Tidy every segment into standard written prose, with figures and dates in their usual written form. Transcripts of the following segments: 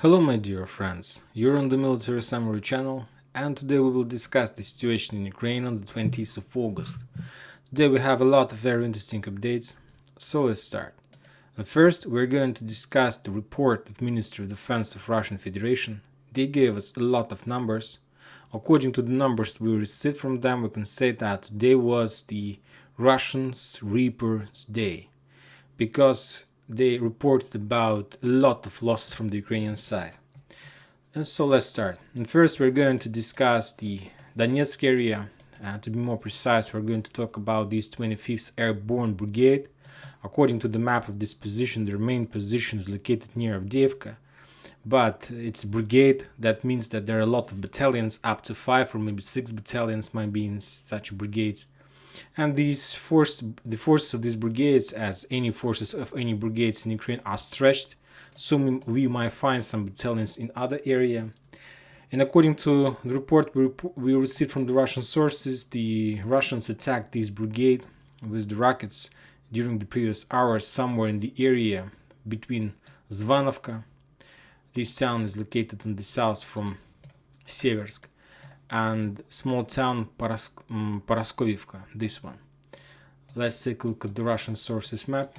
Hello my dear friends, you're on the Military Summary channel and today we will discuss the situation in Ukraine on the 20th of August. Today we have a lot of very interesting updates, so let's start. And first we're going to discuss the report of Ministry of Defense of Russian Federation. They gave us a lot of numbers. According to the numbers we received from them, we can say that today was the Russians' Reaper's Day, because they reported about a lot of losses from the Ukrainian side. And so let's start. And first we're going to discuss the Donetsk area. To be more precise, we're going to talk about this 25th Airborne Brigade. According to the map of this position, their main position is located near Avdiivka, but it's a brigade. That means that there are a lot of battalions, up to 5 or maybe 6 battalions might be in such brigades. And the forces of these brigades, as any forces of any brigades in Ukraine, are stretched. So we might find some battalions in other area. And according to the report we received from the Russian sources, the Russians attacked this brigade with the rockets during the previous hours somewhere in the area between Zvanovka. This town is located in the south from Seversk, and small town Paraskovivka, this one. Let's take a look at the Russian sources map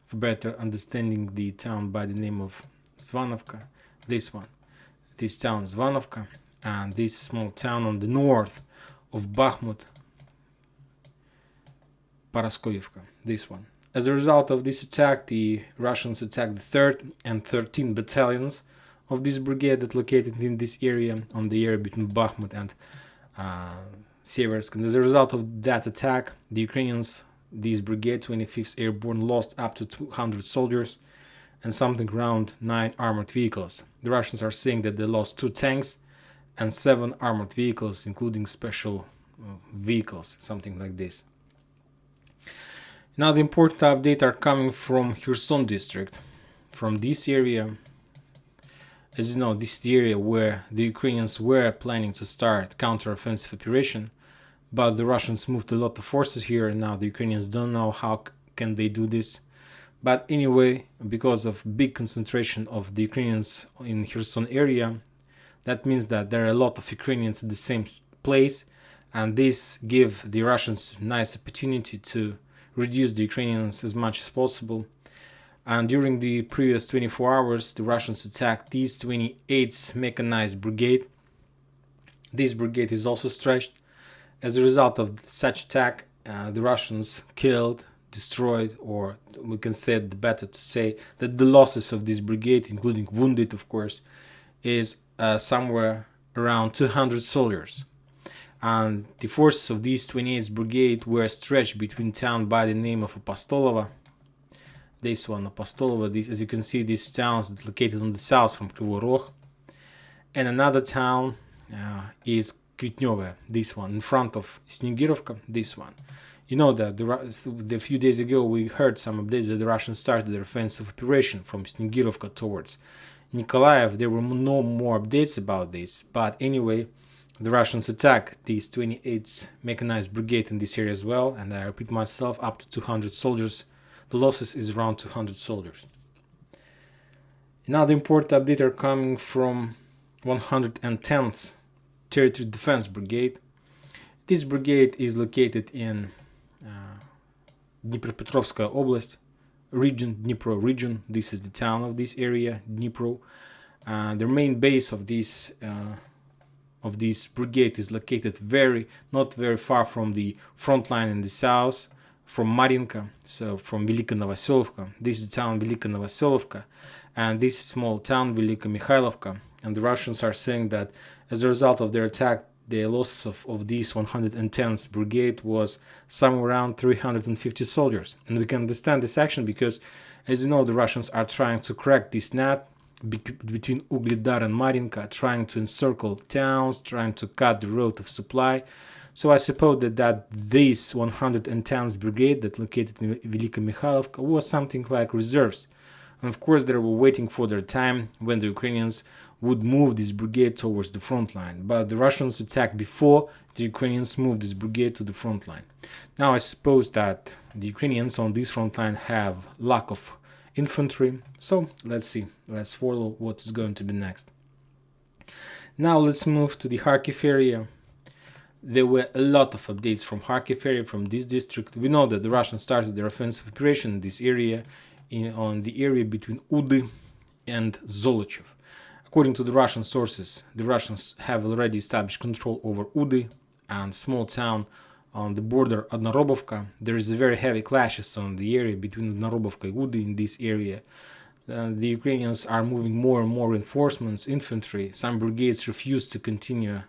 for better understanding the town by the name of Zvanovka. This one. This town Zvanovka, and this small town on the north of Bakhmut, Paraskovivka, this one. As a result of this attack, the Russians attacked the 3rd and 13th battalions of this brigade that located in this area, on the area between Bakhmut and Seversk. And as a result of that attack, the Ukrainians, this brigade, 25th Airborne, lost up to 200 soldiers and something around 9 armored vehicles. The Russians are saying that they lost 2 tanks and 7 armored vehicles, including special vehicles, something like this. Now the important updates are coming from Kherson district. From this area, as you know, this is the area where the Ukrainians were planning to start counter-offensive operation, but the Russians moved a lot of forces here, and now the Ukrainians don't know how can they do this. But anyway, because of big concentration of the Ukrainians in Kherson area, that means that there are a lot of Ukrainians at the same place, and this gives the Russians a nice opportunity to reduce the Ukrainians as much as possible. And during the previous 24 hours, the Russians attacked this 28th Mechanized Brigade. This brigade is also stretched. As a result of such attack, the Russians killed, destroyed, or we can say it better to say that the losses of this brigade, including wounded of course, is somewhere around 200 soldiers. And the forces of this 28th Brigade were stretched between town by the name of Apostolova. This one, Apostolova, this, as you can see, this town is located on the south from Kryvyi Rog. And another town is Kvitneve, this one, in front of Snegirovka, this one. You know that a few days ago we heard some updates that the Russians started their offensive operation from Snegirovka towards Nikolaev. There were no more updates about this, but anyway, the Russians attacked this 28th Mechanized Brigade in this area as well, and I repeat myself, up to 200 soldiers. The losses is around 200 soldiers. Now the important updates are coming from 110th Territory Defense Brigade. This brigade is located in Dnipropetrovskaya Oblast region, Dnipro region. This is the town of this area, Dnipro. The main base of this brigade is located not very far from the front line in the south, from Marinka, so from Velika Novoselovka. This is the town Velika Novoselovka, and this small town Velika Mikhailovka. And the Russians are saying that as a result of their attack, the loss of this 110th Brigade was somewhere around 350 soldiers. And we can understand this action because, as you know, the Russians are trying to crack this net between Ugledar and Marinka, trying to encircle towns, trying to cut the road of supply. So I suppose that this 110th Brigade that located in Velika Mikhailovka was something like reserves. And of course they were waiting for their time when the Ukrainians would move this brigade towards the front line. But the Russians attacked before the Ukrainians moved this brigade to the front line. Now I suppose that the Ukrainians on this front line have lack of infantry. So let's see, let's follow what is going to be next. Now let's move to the Kharkiv area. There were a lot of updates from Kharkiv area, from this district. We know that the Russians started their offensive operation in this area, on the area between Udy and Zolochev. According to the Russian sources, the Russians have already established control over Udy and small town on the border of Narobovka. There is very heavy clashes on the area between Narobovka and Udy in this area. The Ukrainians are moving more and more reinforcements, infantry. Some brigades refuse to continue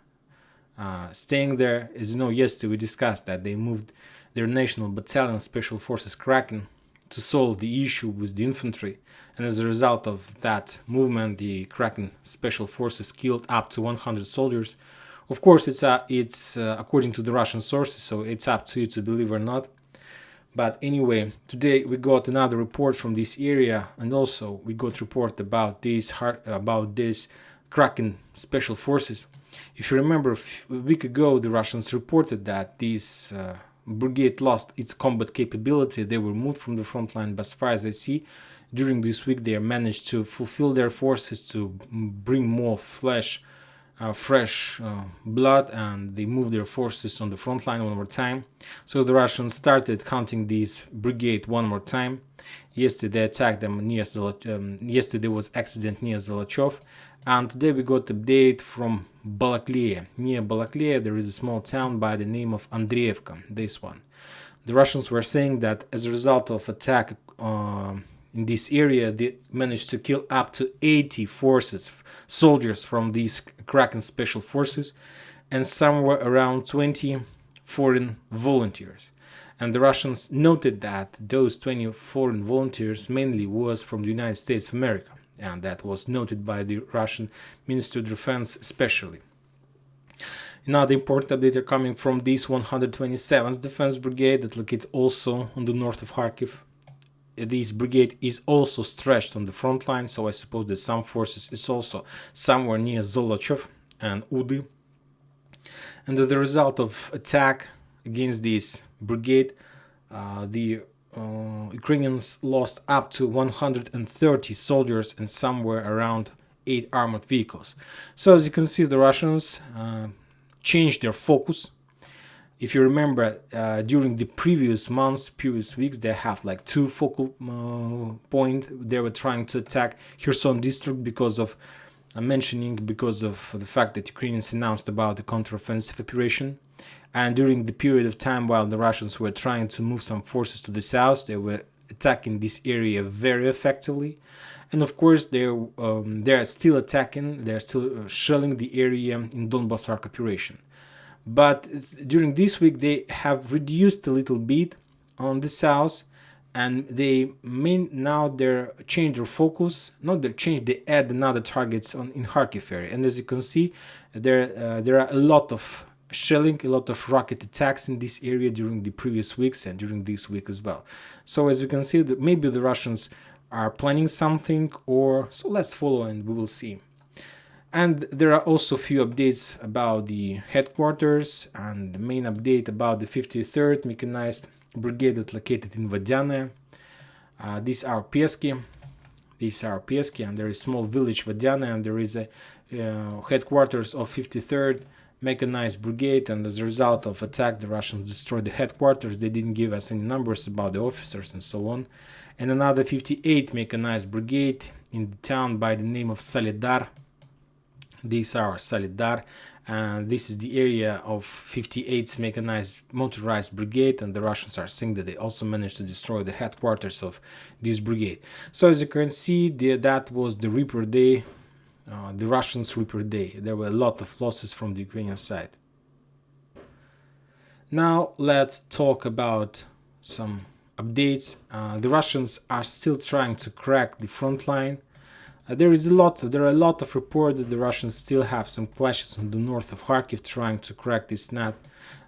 staying there. As you know, yesterday we discussed that they moved their national battalion special forces Kraken to solve the issue with the infantry, and as a result of that movement, the Kraken special forces killed up to 100 soldiers. Of course, it's according to the Russian sources, so it's up to you to believe or not. But anyway, today we got another report from this area, and also we got report about this Kraken special forces. If you remember, a week ago, the Russians reported that this brigade lost its combat capability. They were moved from the front line, but as far as I see, during this week they managed to fulfill their forces to bring more fresh blood, and they moved their forces on the front line one more time. So the Russians started counting this brigade one more time. Yesterday they attacked them near yesterday there was accident near Zolochov, and today we got update from Balaklia. Near Balaklia there is a small town by the name of Andreevka, this one. The Russians were saying that as a result of attack in this area, they managed to kill up to 80 soldiers from these Kraken special forces, and somewhere around 20 foreign volunteers. And the Russians noted that those 20 foreign volunteers mainly was from the United States of America, and that was noted by the Russian Ministry of Defense especially. Another important update are coming from this 127th Defense Brigade that located also on the north of Kharkiv. This brigade is also stretched on the front line, so I suppose that some forces is also somewhere near Zolochev and Udy. And as a result of attack against this brigade, the Ukrainians lost up to 130 soldiers and somewhere around 8 armored vehicles. So as you can see, the Russians changed their focus. If you remember, during the previous months, previous weeks, they have like two focal points. They were trying to attack Kherson district because of the fact that Ukrainians announced about the counteroffensive operation. And during the period of time while the Russians were trying to move some forces to the south, they were attacking this area very effectively. And of course, they are still attacking, they are still shelling the area in Donbas Arc operation. But during this week, they have reduced a little bit on the south, and they change their focus. They add another targets in Kharkiv area. And as you can see, there are a lot of shelling, a lot of rocket attacks in this area during the previous weeks and during this week as well. So as you can see, maybe the Russians are planning something, so let's follow and we will see. And there are also a few updates about the headquarters, and the main update about the 53rd Mechanized Brigade that located in Vadiane. These are Pieski, and there is a small village Vadiane, and there is a headquarters of 53rd Mechanized Brigade, and as a result of attack, the Russians destroyed the headquarters. They didn't give us any numbers about the officers and so on. And another 58th Mechanized Brigade in the town by the name of Solidar. These are Solidar, and this is the area of 58th Mechanized Motorized Brigade, and the Russians are saying that they also managed to destroy the headquarters of this brigade. So as you can see, that was the Reaper Day, the Russians' Reaper Day. There were a lot of losses from the Ukrainian side. Now let's talk about some updates. The Russians are still trying to crack the front line. There are a lot of reports that the Russians still have some clashes on the north of Kharkiv trying to crack this nut.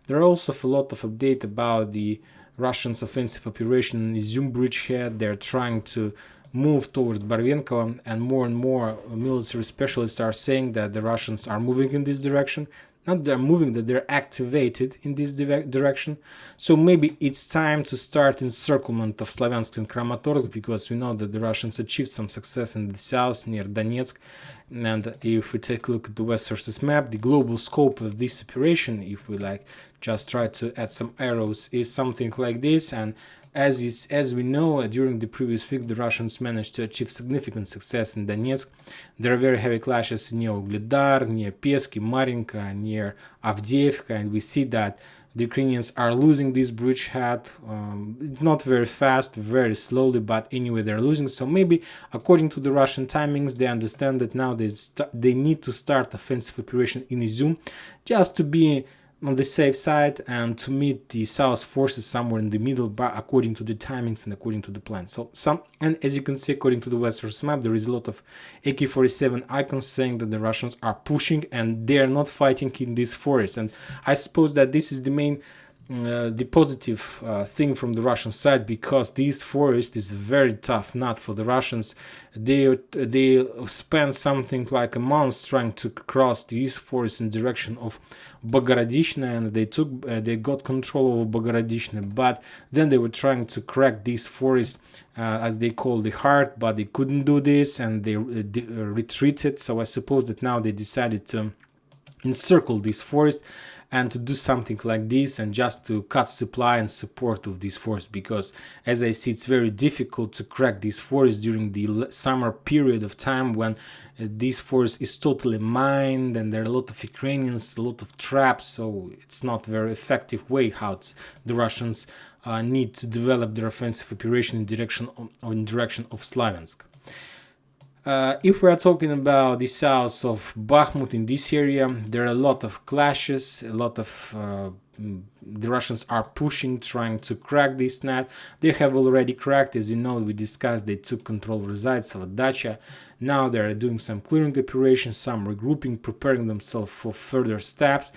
There are also a lot of update about the Russians' offensive operation in Izum bridgehead. They're trying to move towards Barvenkovo, and more military specialists are saying that the Russians are moving in this direction. not they're moving, that they're activated in this direction. So maybe it's time to start encirclement of Slavyansk and Kramatorsk, because we know that the Russians achieved some success in the south near Donetsk. And if we take a look at the West sources map, the global scope of this operation, if we like just try to add some arrows, is something like this. And as we know, during the previous week, the Russians managed to achieve significant success in Donetsk. There are very heavy clashes near Ugledar, near Peski, Marinka, near Avdiivka, and we see that the Ukrainians are losing this bridgehead. It's not very fast, very slowly, but anyway, they're losing. So maybe, according to the Russian timings, they understand that now they need to start offensive operation in Izum, just to be on the safe side and to meet the South forces somewhere in the middle, but according to the timings and according to the plan. And as you can see, according to the Western map, there is a lot of AK-47 icons saying that the Russians are pushing and they are not fighting in this forest. And I suppose that this is the main the positive thing from the Russian side, because this forest is very tough nut for the Russians. They spent something like a month trying to cross this forest in direction of Bogorodishne, and they got control of Bogorodishne, but then they were trying to crack this forest as they call the heart, but they couldn't do this, and they retreated. So I suppose that now they decided to encircle this forest and to do something like this, and just to cut supply and support of this forest, because as I see, it's very difficult to crack this forest during the summer period of time when this forest is totally mined and there are a lot of Ukrainians, a lot of traps. So it's not very effective way how the Russians need to develop their offensive operation in direction of Slavyansk. If we are talking about the south of Bakhmut, in this area, there are a lot of clashes, a lot of the Russians are pushing, trying to crack this net. They have already cracked, as you know, we discussed, they took control of the sites of Dacha. Now they are doing some clearing operations, some regrouping, preparing themselves for further steps.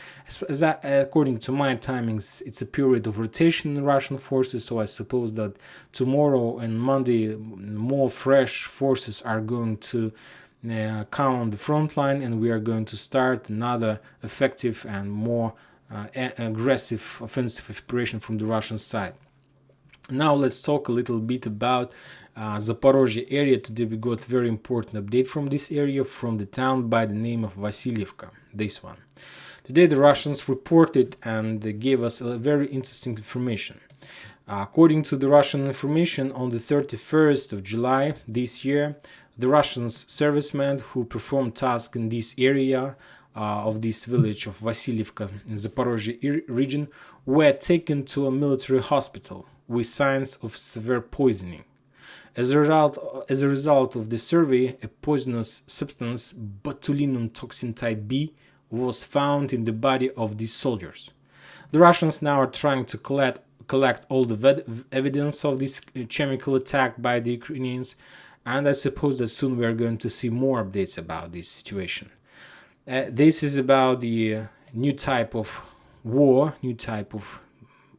According to my timings, it's a period of rotation in Russian forces, so I suppose that tomorrow and Monday more fresh forces are going to come on the front line, and we are going to start another effective and more aggressive offensive operation from the Russian side. Now let's talk a little bit about Zaporozhye area. Today we got very important update from this area, from the town by the name of Vasilievka, this one. Today the Russians reported and they gave us a very interesting information. According to the Russian information, on the 31st of July this year, the Russian servicemen who performed tasks in this area of this village of Vasilievka in Zaporozhye region were taken to a military hospital with signs of severe poisoning. As a result of the survey, a poisonous substance, botulinum toxin type B, was found in the body of these soldiers. The Russians now are trying to collect all the evidence of this chemical attack by the Ukrainians, and I suppose that soon we are going to see more updates about this situation. This is about the new type of war, new type of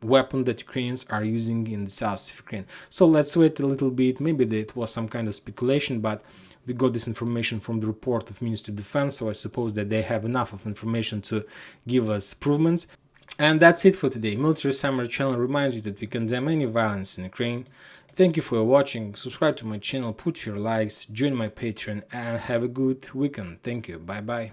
weapon that Ukrainians are using in the south of Ukraine. So let's wait a little bit. Maybe it was some kind of speculation, but we got this information from the report of Ministry of Defense, so I suppose that they have enough of information to give us improvements. And that's it for today. Military Summary channel reminds you that we condemn any violence in Ukraine. Thank you for watching. Subscribe to my channel, put your likes, join my Patreon, and have a good weekend. Thank you. Bye bye.